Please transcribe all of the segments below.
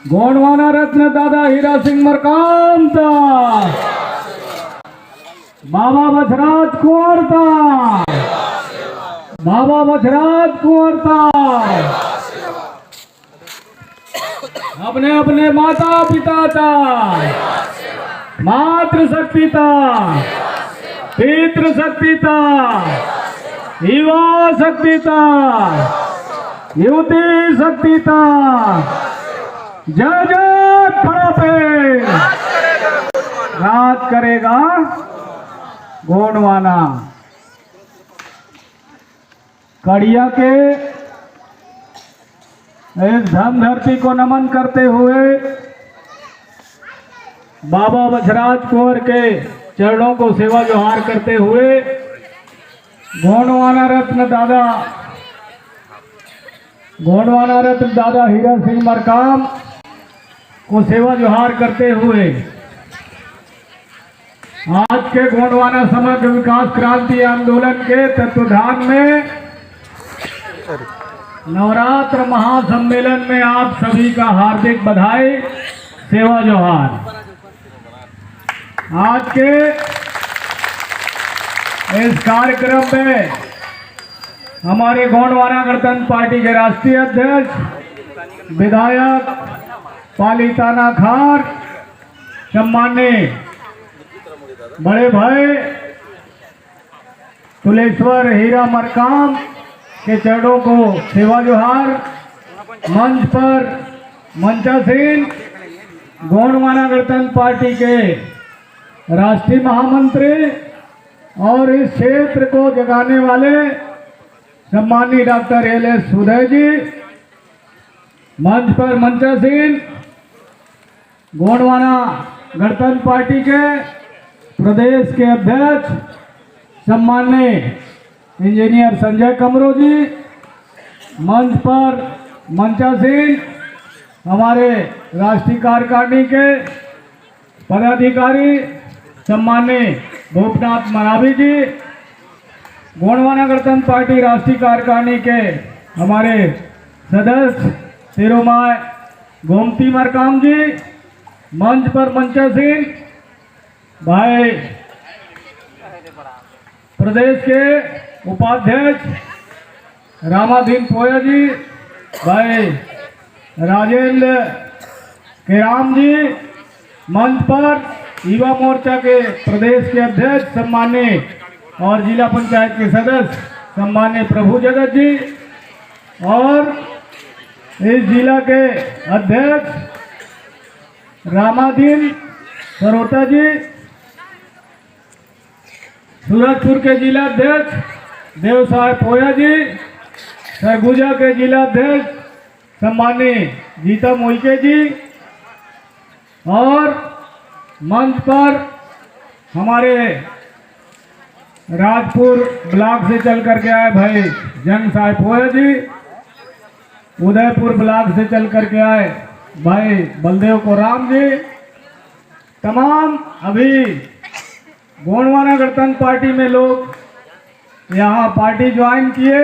गोंडवाना रत्न दादा हीरा सिंह मरकामचा, बाबा बछराज कुंवरता, बाबा बछराज कुंवरता, अपने अपने माता पिता मातृ शक्तिता, पितृ शक्तिता, युवा शक्तिता, युवती शक्तिता, जय जय पड़ापे राज करेगा गोंडवाना। कड़िया के इस धन धरती को नमन करते हुए बाबा बछराज कुंवर के चरणों को सेवा जोहार करते हुए गोंडवाना रत्न दादा हीरा सिंह मरकाम को सेवा जोहार करते हुए आज के गोंडवाना समग्र विकास क्रांति आंदोलन के तत्वाधान में नवरात्र महासम्मेलन में आप सभी का हार्दिक बधाई, सेवा जोहार। आज के इस कार्यक्रम में हमारे गोंडवाना गणतंत्र पार्टी के राष्ट्रीय अध्यक्ष विधायक पालीताना खार, सम्माननीय बड़े भाई तुलेश्वर हीरा मरकाम के चरणों को सेवा जोहार। मंच पर मंचासीन गोंडवाना गणतंत्र पार्टी के राष्ट्रीय महामंत्री और इस क्षेत्र को जगाने वाले सम्माननीय डॉक्टर एल.एस. उदय जी, मंच पर मंचासीन गोंडवाना गणतंत्र पार्टी के प्रदेश के अध्यक्ष सम्माननीय इंजीनियर संजय कमरो जी, मंच पर मंचासीन हमारे राष्ट्रीय कार्यकारिणी के पदाधिकारी सम्माननीय भूपनाथ मरावी जी, गोंडवाना गणतंत्र पार्टी राष्ट्रीय कार्यकारिणी के हमारे सदस्य तिरुमाय गोमती मरकाम जी, मंच पर मंचासीन भाई प्रदेश के उपाध्यक्ष रामाधीन पोया जी, भाई राजेंद्र केराम जी, मंच पर युवा मोर्चा के प्रदेश के अध्यक्ष सम्माननीय और जिला पंचायत के सदस्य सम्माननीय प्रभु जगत जी और इस जिला के अध्यक्ष रामाधीन सरोता जी, सूरजपुर के जिला अध्यक्ष देवसाय पोया जी, सरगुजा के जिला अध्यक्ष सम्माननीय जीता मोइके जी और मंच पर हमारे राजपुर ब्लॉक से चल करके आए भाई जंग साहब पोया जी, उदयपुर ब्लॉक से चल करके आए भाई बलदेव कोराम जी, तमाम अभी गोंडवाना गणतंत्र पार्टी में लोग यहाँ पार्टी ज्वाइन किए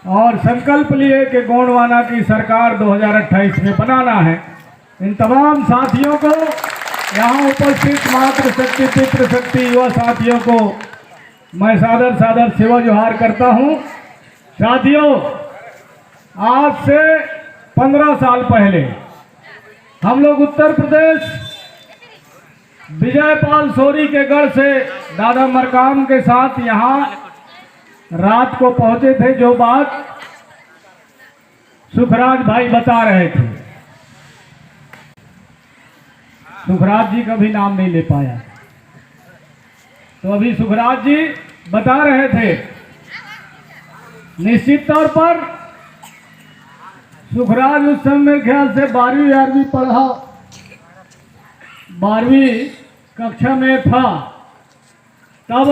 और संकल्प लिए कि गोंडवाना की सरकार 2028 में बनाना है। इन तमाम साथियों को, यहाँ उपस्थित मातृ शक्ति, पितृ शक्ति, युवा साथियों को मैं सादर सादर सेवा जोहार करता हूँ। साथियों, आज से 15 साल पहले हम लोग उत्तर प्रदेश विजयपाल सोरी के गढ़ से दादा मरकाम के साथ यहाँ रात को पहुंचे थे। जो बात सुखराज भाई बता रहे थे, सुखराज जी का भी नाम नहीं ले पाया, तो अभी सुखराज जी बता रहे थे। निश्चित तौर पर सुखराज उस समय मेरे ख्याल से 12वीं 11वीं पढ़ा, 12वीं कक्षा में था, तब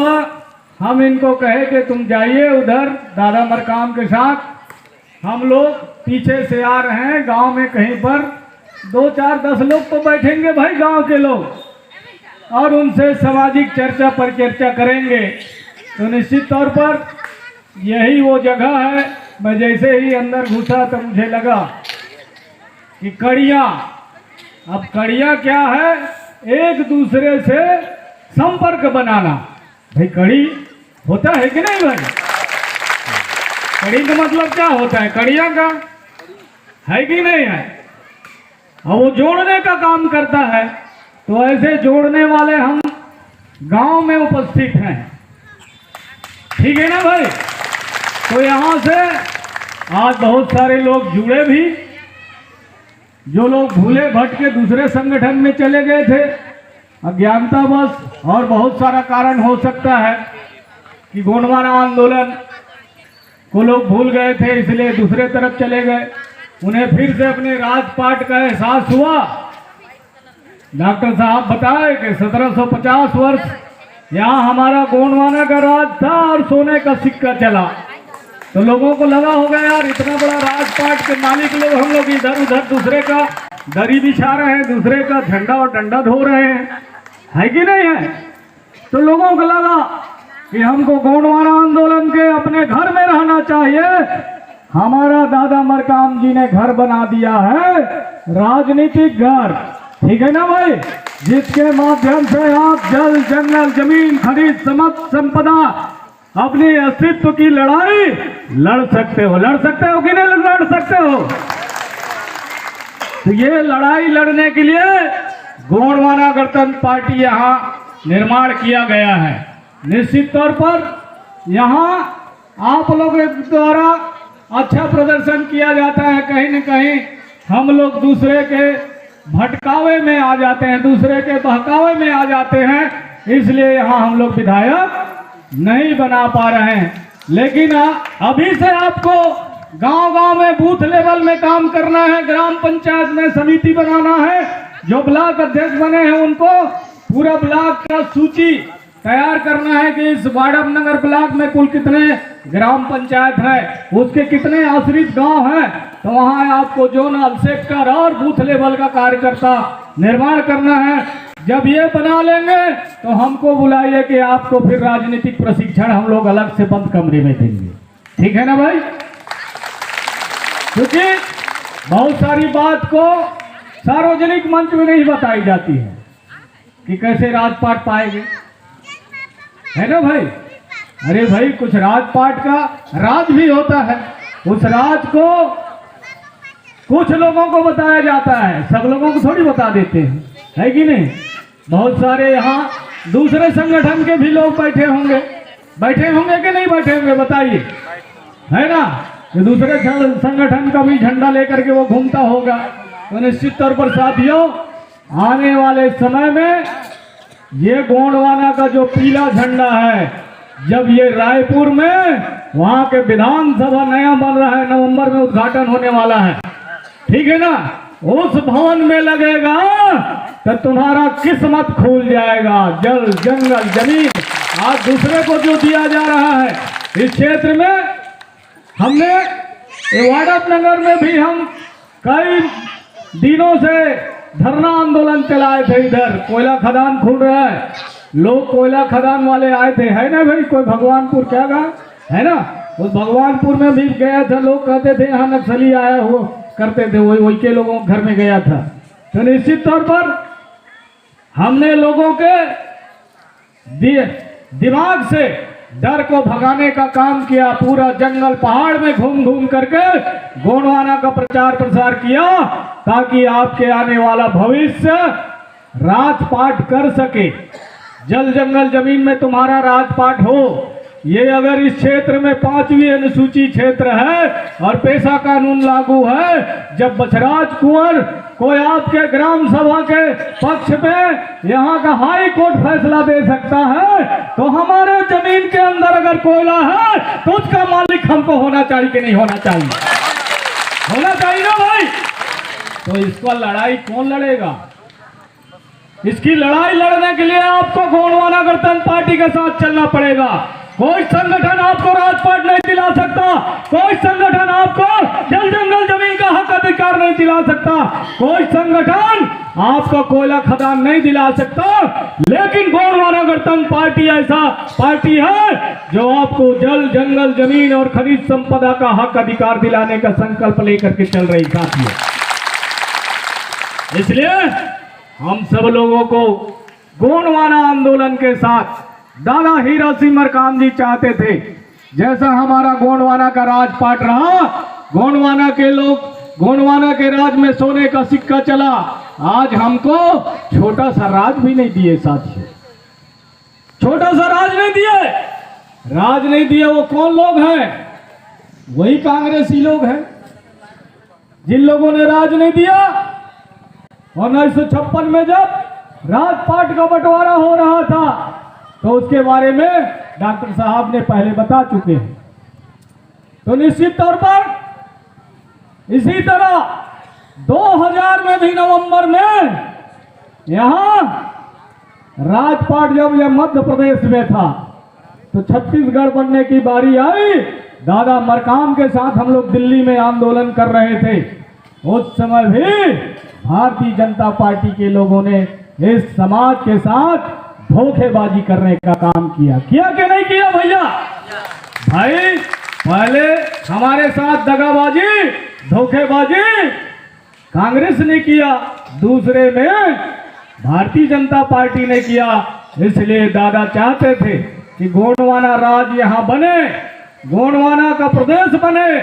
हम इनको कहे कि तुम जाइए उधर दादा मरकाम के साथ, हम लोग पीछे से आ रहे हैं, गांव में कहीं पर 2 4 10 लोग तो बैठेंगे भाई गांव के लोग, और उनसे सामाजिक चर्चा पर चर्चा करेंगे। तो निश्चित तौर पर यही वो जगह है। मैं जैसे ही अंदर घुसा तो मुझे लगा कि कड़ियाँ, अब कड़ियाँ क्या है? एक दूसरे से संपर्क बनाना। भाई कड़ी होता है कि नहीं भाई? कड़ी का मतलब क्या होता है? कड़ियाँ का है कि नहीं है? और वो जोड़ने का काम करता है। तो ऐसे जोड़ने वाले हम गांव में उपस्थित हैं, ठीक है ना भाई? तो यहाँ से आज बहुत सारे लोग जुड़े भी, जो लोग भूले भटके दूसरे संगठन में चले गए थे अज्ञानतावश, और बहुत सारा कारण हो सकता है कि गोंडवाना आंदोलन को लोग भूल गए थे इसलिए दूसरे तरफ चले गए। उन्हें फिर से अपने राजपाट का एहसास हुआ। डॉक्टर साहब बताए कि 1750 वर्ष यहाँ हमारा गोंडवाना का राज था और सोने का सिक्का चला। तो लोगों को लगा होगा यार इतना बड़ा राजपाट के मालिक लोग हम लोग इधर उधर दूसरे का दरी बिछा रहे हैं, दूसरे का झंडा और डंडा धो रहे हैं, है कि नहीं है? तो लोगों को लगा कि हमको गोंडवाना आंदोलन के अपने घर में रहना चाहिए। हमारा दादा मरकाम जी ने घर बना दिया है, राजनीतिक घर, ठीक है ना भाई? जिसके माध्यम से आप जल जंगल जमीन खनिज संपदा अपने अस्तित्व की लड़ाई लड़ सकते हो। लड़ सकते हो कि नहीं लड़ सकते हो? तो ये लड़ाई लड़ने के लिए गोंडवाना गणतंत्र पार्टी यहाँ निर्माण किया गया है। निश्चित तौर पर यहाँ आप लोगों द्वारा अच्छा प्रदर्शन किया जाता है। कहीं न कहीं हम लोग दूसरे के भटकावे में आ जाते हैं, दूसरे के बहकावे में आ जाते हैं, इसलिए यहाँ हम लोग विधायक नहीं बना पा रहे हैं। लेकिन अभी से आपको गांव-गांव में बूथ लेवल में काम करना है, ग्राम पंचायत में समिति बनाना है। जो ब्लॉक अध्यक्ष बने हैं उनको पूरा ब्लॉक का सूची तैयार करना है कि इस वाड़व नगर ब्लॉक में कुल कितने ग्राम पंचायत है, उसके कितने आश्रित गांव हैं। तो वहां आपको जोनल सेक्टर और बूथ लेवल का कार्यकर्ता निर्माण करना है। जब ये बना लेंगे तो हमको बुलाइए कि आपको फिर राजनीतिक प्रशिक्षण हम लोग अलग से बंद कमरे में देंगे, ठीक है ना भाई? क्योंकि बहुत सारी बात को सार्वजनिक मंच में नहीं बताई जाती है कि कैसे राजपाट पाएंगे, है ना भाई? अरे भाई कुछ राजपाट का राज भी होता है, उस राज को कुछ लोगों को बताया जाता है, सब लोगों को थोड़ी बता देते हैं, है कि नहीं? बहुत सारे यहाँ दूसरे संगठन के भी लोग बैठे होंगे कि नहीं बैठे होंगे बताइए, है ना? तो दूसरे संगठन का भी झंडा लेकर के वो घूमता होगा। तो निश्चित तौर पर साथियों आने वाले समय में ये गोंडवाना का जो पीला झंडा है, जब ये रायपुर में वहां के विधानसभा नया बन रहा है, नवंबर में उद्घाटन होने वाला है, ठीक है ना? उस भवन में लगेगा तो तुम्हारा किस्मत खुल जाएगा। जल जंगल जमीन आज दूसरे को जो दिया जा रहा है इस क्षेत्र में, हमने वाड़व नगर में भी हम कई दिनों से धरना आंदोलन चलाए थे। इधर कोयला खदान खुल रहा है, लोग कोयला खदान वाले आए थे, है ना भाई? कोई भगवानपुर क्या गाँव है ना, उस भगवानपुर में भी गया था, लोग कहते थे यहाँ नक्सली आया हो करते थे, वही के लोगों के घर में गया था। तो निश्चित तौर पर हमने लोगों के दिमाग से डर को भगाने का काम किया। पूरा जंगल पहाड़ में घूम घूम करके गोंडवाना का प्रचार प्रसार किया ताकि आपके आने वाला भविष्य राजपाट कर सके, जल जंगल जमीन में तुम्हारा राजपाट हो। ये अगर इस क्षेत्र में 5वीं अनुसूची क्षेत्र है और पेशा कानून लागू है, जब बछराज कुंवर कोई आपके ग्राम सभा के पक्ष में यहाँ का हाई कोर्ट फैसला दे सकता है, तो हमारे जमीन के अंदर अगर कोयला है तो उसका मालिक हमको होना चाहिए कि नहीं होना चाहिए? होना चाहिए ना भाई? तो इसका लड़ाई कौन लड़ेगा? इसकी लड़ाई लड़ने के लिए आपको गोंडवाना गणतंत्र पार्टी के साथ चलना पड़ेगा। कोई संगठन आपको राजपाट नहीं दिला सकता, कोई संगठन आपको जल जंगल जमीन का हक अधिकार नहीं दिला सकता, कोई संगठन आपको कोयला खदान नहीं दिला सकता। लेकिन गोंडवाना गणतंत्र पार्टी ऐसा पार्टी है जो आपको जल जंगल जमीन और खनिज संपदा का हक अधिकार दिलाने का संकल्प लेकर के चल रही साथियों। इसलिए हम सब लोगों को गोंडवाना आंदोलन के साथ दादा हीरा सिंह मरकाम जी चाहते थे, जैसा हमारा गोंडवाना का राजपाट रहा, गोंडवाना के लोग गोंडवाना के राज में सोने का सिक्का चला, आज हमको छोटा सा राज भी नहीं दिए साथियों, छोटा सा राज नहीं दिए। राज नहीं दिए वो कौन लोग हैं? वही कांग्रेसी लोग हैं जिन लोगों ने राज नहीं दिया। और 1956 में जब राजपाट का बंटवारा हो रहा था तो उसके बारे में डॉक्टर साहब ने पहले बता चुके हैं। तो निश्चित तौर पर इसी तरह 2000 में भी नवंबर में यहां राजपाट जब यह मध्य प्रदेश में था तो छत्तीसगढ़ बनने की बारी आई। दादा मरकाम के साथ हम लोग दिल्ली में आंदोलन कर रहे थे। उस समय भी भारतीय जनता पार्टी के लोगों ने इस समाज के साथ धोखेबाजी करने का काम किया कि नहीं किया भैया? भाई पहले हमारे साथ दगाबाजी धोखेबाजी कांग्रेस ने किया, दूसरे में भारतीय जनता पार्टी ने किया। इसलिए दादा चाहते थे कि गोंडवाना राज यहाँ बने, गोंडवाना का प्रदेश बने।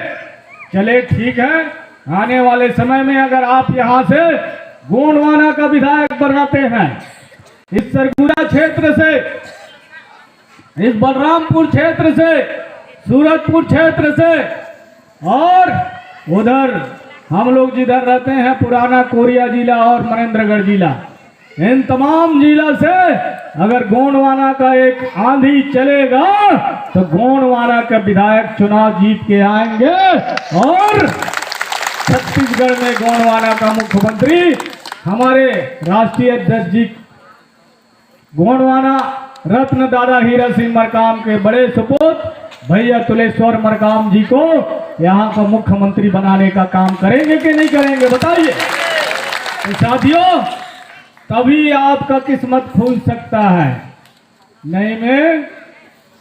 चले ठीक है, आने वाले समय में अगर आप यहाँ से गोंडवाना का विधायक बनाते हैं, इस सरगुजा क्षेत्र से, इस बलरामपुर क्षेत्र से, सूरजपुर क्षेत्र से और उधर हम लोग जिधर रहते हैं पुराना कोरिया जिला और मनेन्द्रगढ़ जिला, इन तमाम जिला से अगर गोंडवाना का एक आंधी चलेगा तो गोंडवाना का विधायक चुनाव जीत के आएंगे और छत्तीसगढ़ में गोंडवाना का मुख्यमंत्री हमारे राष्ट्रीय अध्यक्ष जी गोंडवाना रत्न दादा हीरा सिंह मरकाम के बड़े सपूत भैया तुलेश्वर मरकाम जी को यहाँ का मुख्यमंत्री बनाने का काम करेंगे कि नहीं करेंगे बताइए। तो साथियों, तभी आपका किस्मत खुल सकता है, नहीं में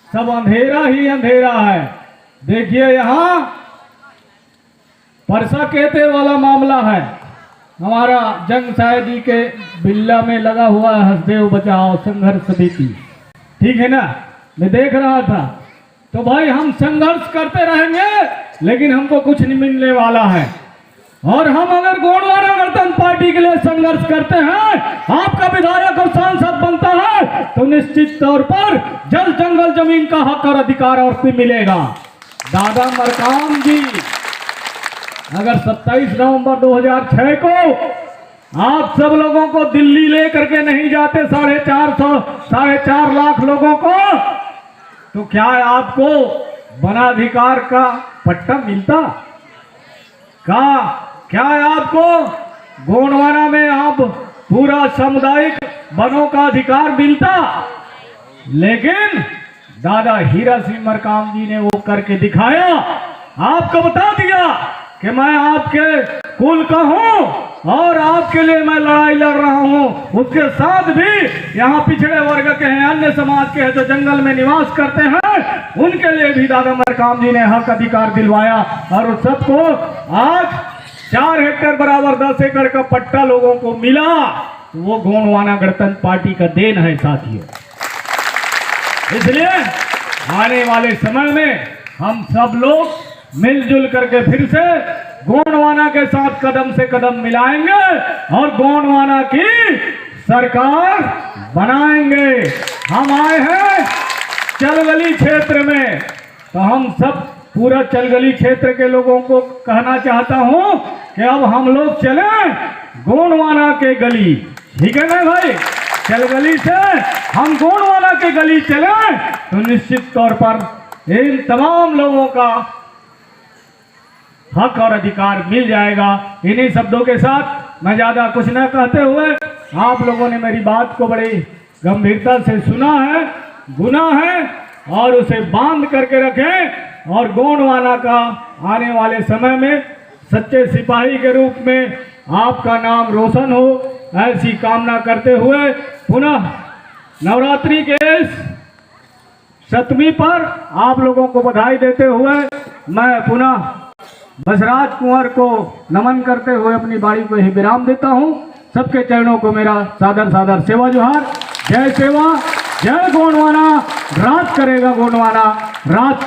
सब अंधेरा ही अंधेरा है। देखिए यहाँ परसा कहते वाला मामला है, हमारा जंग साहेब जी के बिल्ला में लगा हुआ है हसदेव बचाओ संघर्ष समिति, ठीक है ना? मैं देख रहा था। तो भाई हम संघर्ष करते रहेंगे लेकिन हमको कुछ नहीं मिलने वाला है। और हम अगर गोंडवाना गणतंत्र पार्टी के लिए संघर्ष करते हैं, आपका विधायक और सांसद बनता है, तो निश्चित तौर पर जल जंगल जमीन का हक और अधिकार और भी मिलेगा। दादा मरकाम जी अगर 27 नवंबर 2006 को आप सब लोगों को दिल्ली लेकर के नहीं जाते 4.5 लाख लोगों को, तो क्या आपको वनाधिकार का पट्टा मिलता? क्या आपको गोंडवाना में आप पूरा सामुदायिक वनों का अधिकार मिलता? लेकिन दादा हीरा सिंह मरकाम जी ने वो करके दिखाया, आपको बता दिया कि मैं आपके कुल का हूं और आपके लिए मैं लड़ाई लड़ रहा हूं। उसके साथ भी यहाँ पिछड़े वर्ग के हैं, अन्य समाज के हैं जो जंगल में निवास करते हैं, उनके लिए भी दादा मरकाम जी ने हक अधिकार दिलवाया। और उस सबको आज 4 हेक्टेयर बराबर 10 एकड़ का पट्टा लोगों को मिला। वो गोंडवाना गणतंत्र पार्टी का देन है साथियों। इसलिए आने वाले समय में हम सब लोग मिलजुल करके फिर से गोंडवाना के साथ कदम से कदम मिलाएंगे और गोंडवाना की सरकार बनाएंगे। हम आए हैं चलगली क्षेत्र में, तो हम सब पूरा चलगली क्षेत्र के लोगों को कहना चाहता हूं कि अब हम लोग चले गोंडवाना के गली, ठीक है ना भाई? चलगली से हम गोंडवाना के गली चले तो निश्चित तौर पर इन तमाम लोगों का हक और अधिकार मिल जाएगा। इन्हीं शब्दों के साथ मैं ज्यादा कुछ न कहते हुए, आप लोगों ने मेरी बात को बड़ी गंभीरता से सुना है, गुना है और उसे बांध करके रखें और गोंडवाना का आने वाले समय में सच्चे सिपाही के रूप में आपका नाम रोशन हो, ऐसी कामना करते हुए पुनः नवरात्रि के इस 7वीं पर आप लोगों को बधाई देते हुए मैं पुनः बसराज कुंवर को नमन करते हुए अपनी बाणी को ही विराम देता हूं। सबके चरणों को मेरा सादर सादर सेवा जोहार। जय सेवा, जय गोंडवाना, राज करेगा गोंडवाना, राज